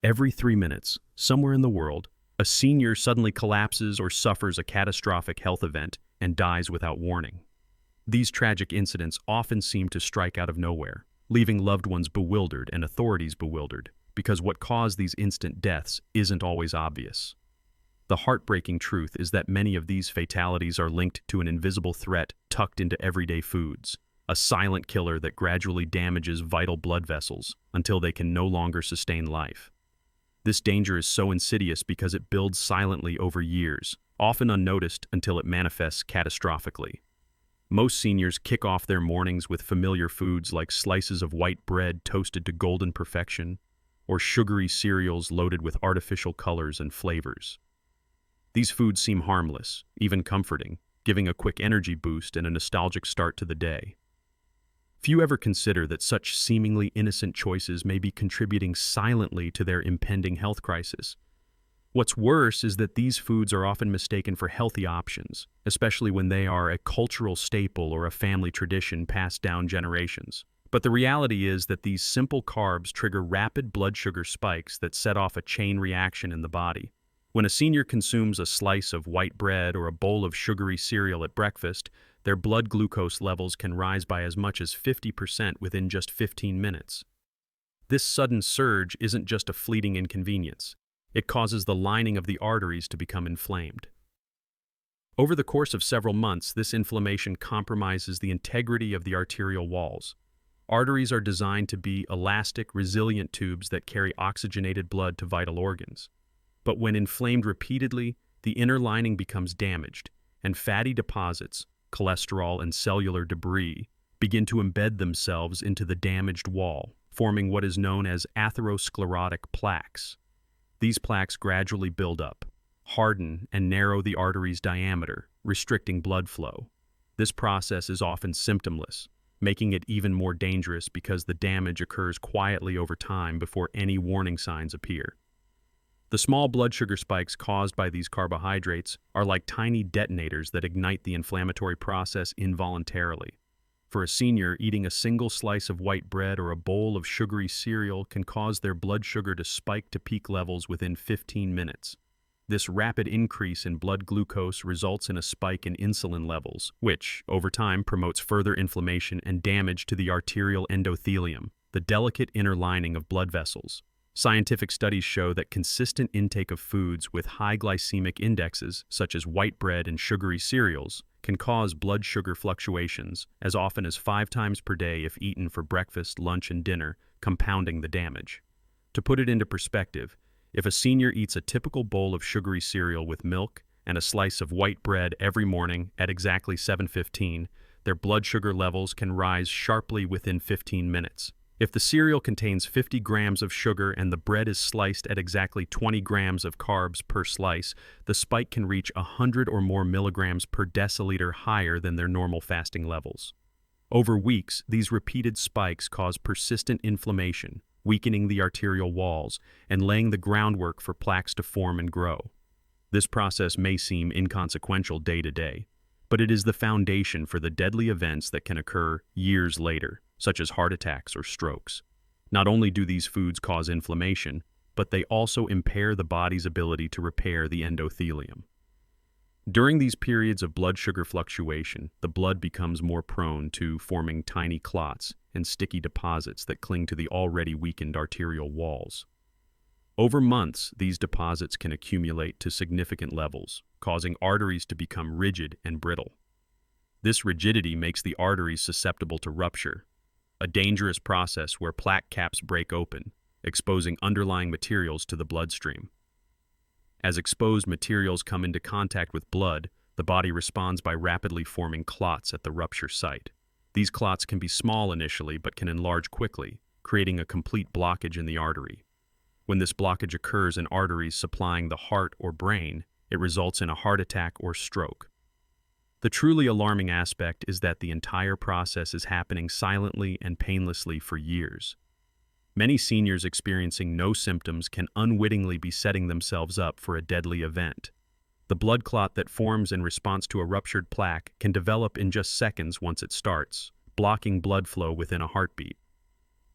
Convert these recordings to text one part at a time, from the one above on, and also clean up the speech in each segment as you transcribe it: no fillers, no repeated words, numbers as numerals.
Every 3 minutes, somewhere in the world, a senior suddenly collapses or suffers a catastrophic health event and dies without warning. These tragic incidents often seem to strike out of nowhere, leaving loved ones bewildered and authorities bewildered, because what caused these instant deaths isn't always obvious. The heartbreaking truth is that many of these fatalities are linked to an invisible threat tucked into everyday foods, a silent killer that gradually damages vital blood vessels until they can no longer sustain life. This danger is so insidious because it builds silently over years, often unnoticed until it manifests catastrophically. Most seniors kick off their mornings with familiar foods like slices of white bread toasted to golden perfection, or sugary cereals loaded with artificial colors and flavors. These foods seem harmless, even comforting, giving a quick energy boost and a nostalgic start to the day. Few ever consider that such seemingly innocent choices may be contributing silently to their impending health crisis. What's worse is that these foods are often mistaken for healthy options, especially when they are a cultural staple or a family tradition passed down generations. But the reality is that these simple carbs trigger rapid blood sugar spikes that set off a chain reaction in the body. When a senior consumes a slice of white bread or a bowl of sugary cereal at breakfast, their blood glucose levels can rise by as much as 50% within just 15 minutes. This sudden surge isn't just a fleeting inconvenience. It causes the lining of the arteries to become inflamed. Over the course of several months, this inflammation compromises the integrity of the arterial walls. Arteries are designed to be elastic, resilient tubes that carry oxygenated blood to vital organs. But when inflamed repeatedly, the inner lining becomes damaged, and fatty deposits, cholesterol and cellular debris, begin to embed themselves into the damaged wall, forming what is known as atherosclerotic plaques. These plaques gradually build up, harden, and narrow the artery's diameter, restricting blood flow. This process is often symptomless, making it even more dangerous because the damage occurs quietly over time before any warning signs appear. The small blood sugar spikes caused by these carbohydrates are like tiny detonators that ignite the inflammatory process involuntarily. For a senior, eating a single slice of white bread or a bowl of sugary cereal can cause their blood sugar to spike to peak levels within 15 minutes. This rapid increase in blood glucose results in a spike in insulin levels, which, over time, promotes further inflammation and damage to the arterial endothelium, the delicate inner lining of blood vessels. Scientific studies show that consistent intake of foods with high glycemic indexes, such as white bread and sugary cereals, can cause blood sugar fluctuations as often as 5 times per day if eaten for breakfast, lunch, and dinner, compounding the damage. To put it into perspective, if a senior eats a typical bowl of sugary cereal with milk and a slice of white bread every morning at exactly 7:15, their blood sugar levels can rise sharply within 15 minutes. If the cereal contains 50 grams of sugar and the bread is sliced at exactly 20 grams of carbs per slice, the spike can reach 100 or more milligrams per deciliter higher than their normal fasting levels. Over weeks, these repeated spikes cause persistent inflammation, weakening the arterial walls and laying the groundwork for plaques to form and grow. This process may seem inconsequential day to day, but it is the foundation for the deadly events that can occur years later, such as heart attacks or strokes. Not only do these foods cause inflammation, but they also impair the body's ability to repair the endothelium. During these periods of blood sugar fluctuation, the blood becomes more prone to forming tiny clots and sticky deposits that cling to the already weakened arterial walls. Over months, these deposits can accumulate to significant levels, causing arteries to become rigid and brittle. This rigidity makes the arteries susceptible to rupture, a dangerous process where plaque caps break open, exposing underlying materials to the bloodstream. As exposed materials come into contact with blood, the body responds by rapidly forming clots at the rupture site. These clots can be small initially but can enlarge quickly, creating a complete blockage in the artery. When this blockage occurs in arteries supplying the heart or brain, it results in a heart attack or stroke. The truly alarming aspect is that the entire process is happening silently and painlessly for years. Many seniors experiencing no symptoms can unwittingly be setting themselves up for a deadly event. The blood clot that forms in response to a ruptured plaque can develop in just seconds once it starts, blocking blood flow within a heartbeat.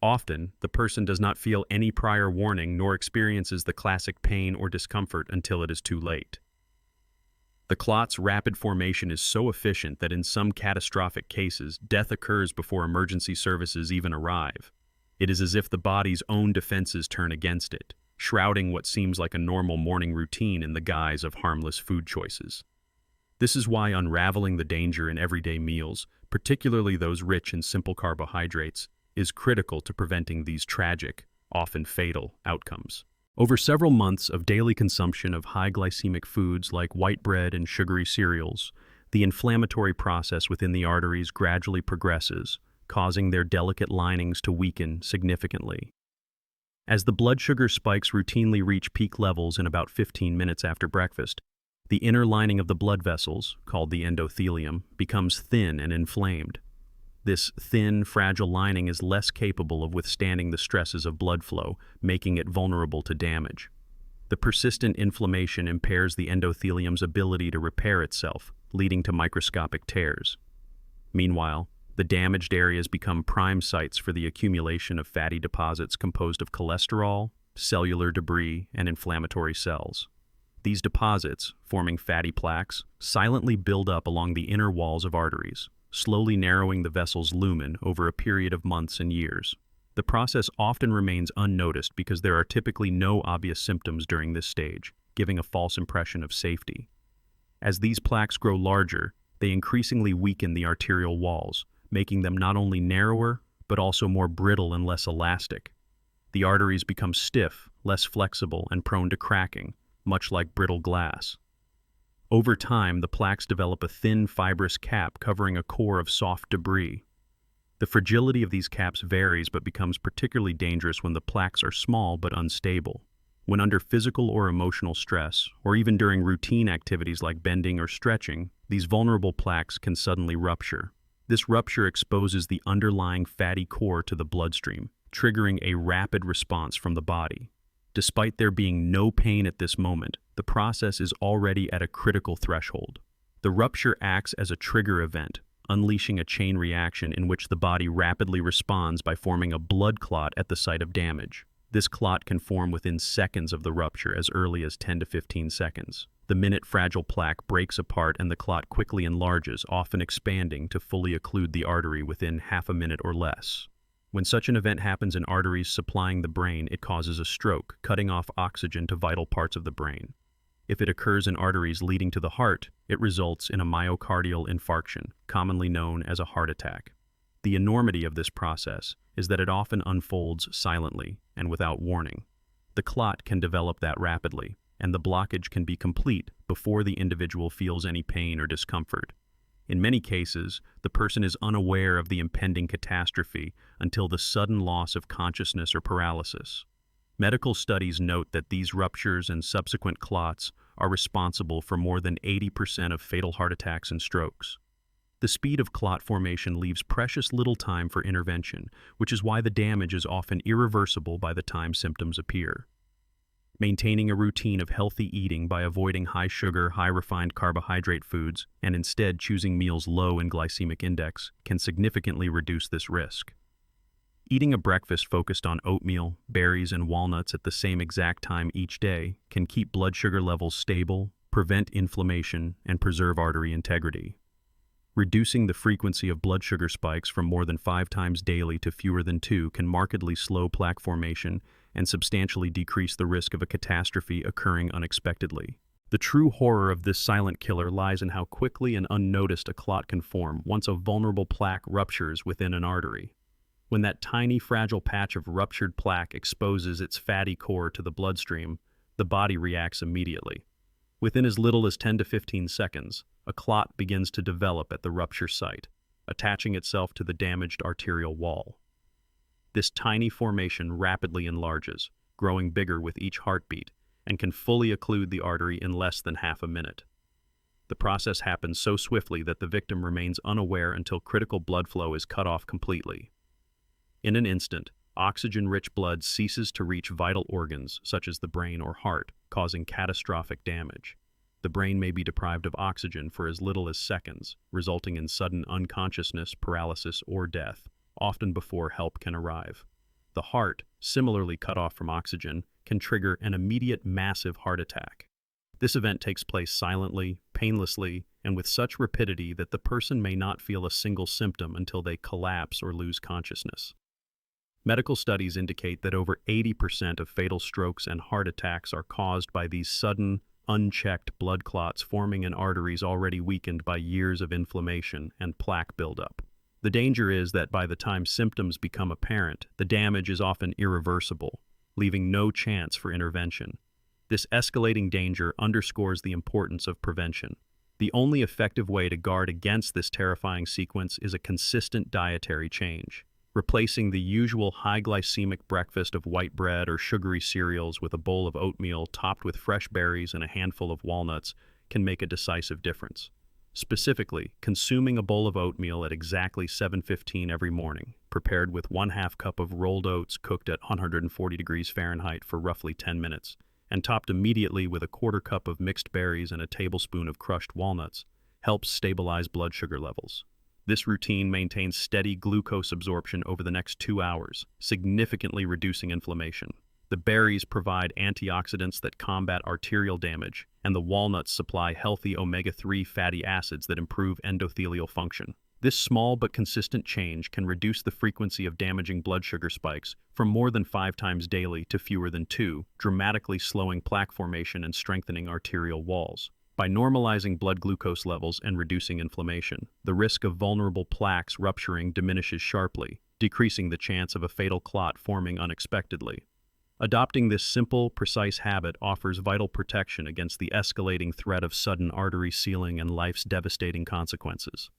Often, the person does not feel any prior warning nor experiences the classic pain or discomfort until it is too late. The clot's rapid formation is so efficient that in some catastrophic cases, death occurs before emergency services even arrive. It is as if the body's own defenses turn against it, shrouding what seems like a normal morning routine in the guise of harmless food choices. This is why unraveling the danger in everyday meals, particularly those rich in simple carbohydrates, is critical to preventing these tragic, often fatal, outcomes. Over several months of daily consumption of high glycemic foods like white bread and sugary cereals, the inflammatory process within the arteries gradually progresses, causing their delicate linings to weaken significantly. As the blood sugar spikes routinely reach peak levels in about 15 minutes after breakfast, the inner lining of the blood vessels, called the endothelium, becomes thin and inflamed. This thin, fragile lining is less capable of withstanding the stresses of blood flow, making it vulnerable to damage. The persistent inflammation impairs the endothelium's ability to repair itself, leading to microscopic tears. Meanwhile, the damaged areas become prime sites for the accumulation of fatty deposits composed of cholesterol, cellular debris, and inflammatory cells. These deposits, forming fatty plaques, silently build up along the inner walls of arteries, slowly narrowing the vessel's lumen over a period of months and years. The process often remains unnoticed because there are typically no obvious symptoms during this stage, giving a false impression of safety. As these plaques grow larger, they increasingly weaken the arterial walls, making them not only narrower, but also more brittle and less elastic. The arteries become stiff, less flexible, and prone to cracking, much like brittle glass. Over time, the plaques develop a thin, fibrous cap covering a core of soft debris. The fragility of these caps varies but becomes particularly dangerous when the plaques are small but unstable. When under physical or emotional stress, or even during routine activities like bending or stretching, these vulnerable plaques can suddenly rupture. This rupture exposes the underlying fatty core to the bloodstream, triggering a rapid response from the body. Despite there being no pain at this moment, the process is already at a critical threshold. The rupture acts as a trigger event, unleashing a chain reaction in which the body rapidly responds by forming a blood clot at the site of damage. This clot can form within seconds of the rupture, as early as 10 to 15 seconds. The minute fragile plaque breaks apart and the clot quickly enlarges, often expanding to fully occlude the artery within half a minute or less. When such an event happens in arteries supplying the brain, it causes a stroke, cutting off oxygen to vital parts of the brain. If it occurs in arteries leading to the heart, it results in a myocardial infarction, commonly known as a heart attack. The enormity of this process is that it often unfolds silently and without warning. The clot can develop that rapidly, and the blockage can be complete before the individual feels any pain or discomfort. In many cases, the person is unaware of the impending catastrophe until the sudden loss of consciousness or paralysis. Medical studies note that these ruptures and subsequent clots are responsible for more than 80% of fatal heart attacks and strokes. The speed of clot formation leaves precious little time for intervention, which is why the damage is often irreversible by the time symptoms appear. Maintaining a routine of healthy eating by avoiding high-sugar, high-refined carbohydrate foods and instead choosing meals low in glycemic index can significantly reduce this risk. Eating a breakfast focused on oatmeal, berries, and walnuts at the same exact time each day can keep blood sugar levels stable, prevent inflammation, and preserve artery integrity. Reducing the frequency of blood sugar spikes from more than 5 times daily to fewer than 2 can markedly slow plaque formation and substantially decrease the risk of a catastrophe occurring unexpectedly. The true horror of this silent killer lies in how quickly and unnoticed a clot can form once a vulnerable plaque ruptures within an artery. When that tiny, fragile patch of ruptured plaque exposes its fatty core to the bloodstream, the body reacts immediately. Within as little as 10 to 15 seconds, a clot begins to develop at the rupture site, attaching itself to the damaged arterial wall. This tiny formation rapidly enlarges, growing bigger with each heartbeat, and can fully occlude the artery in less than half a minute. The process happens so swiftly that the victim remains unaware until critical blood flow is cut off completely. In an instant, oxygen-rich blood ceases to reach vital organs such as the brain or heart, causing catastrophic damage. The brain may be deprived of oxygen for as little as seconds, resulting in sudden unconsciousness, paralysis, or death, often before help can arrive. The heart, similarly cut off from oxygen, can trigger an immediate massive heart attack. This event takes place silently, painlessly, and with such rapidity that the person may not feel a single symptom until they collapse or lose consciousness. Medical studies indicate that over 80% of fatal strokes and heart attacks are caused by these sudden, unchecked blood clots forming in arteries already weakened by years of inflammation and plaque buildup. The danger is that by the time symptoms become apparent, the damage is often irreversible, leaving no chance for intervention. This escalating danger underscores the importance of prevention. The only effective way to guard against this terrifying sequence is a consistent dietary change. Replacing the usual high glycemic breakfast of white bread or sugary cereals with a bowl of oatmeal topped with fresh berries and a handful of walnuts can make a decisive difference. Specifically, consuming a bowl of oatmeal at exactly 7:15 every morning, prepared with 1/2 cup of rolled oats cooked at 140 degrees Fahrenheit for roughly 10 minutes, and topped immediately with a 1/4 cup of mixed berries and a tablespoon of crushed walnuts, helps stabilize blood sugar levels. This routine maintains steady glucose absorption over the next 2 hours, significantly reducing inflammation. The berries provide antioxidants that combat arterial damage, and the walnuts supply healthy omega-3 fatty acids that improve endothelial function. This small but consistent change can reduce the frequency of damaging blood sugar spikes from more than 5 times daily to fewer than 2, dramatically slowing plaque formation and strengthening arterial walls. By normalizing blood glucose levels and reducing inflammation, the risk of vulnerable plaques rupturing diminishes sharply, decreasing the chance of a fatal clot forming unexpectedly. Adopting this simple, precise habit offers vital protection against the escalating threat of sudden artery sealing and life's devastating consequences.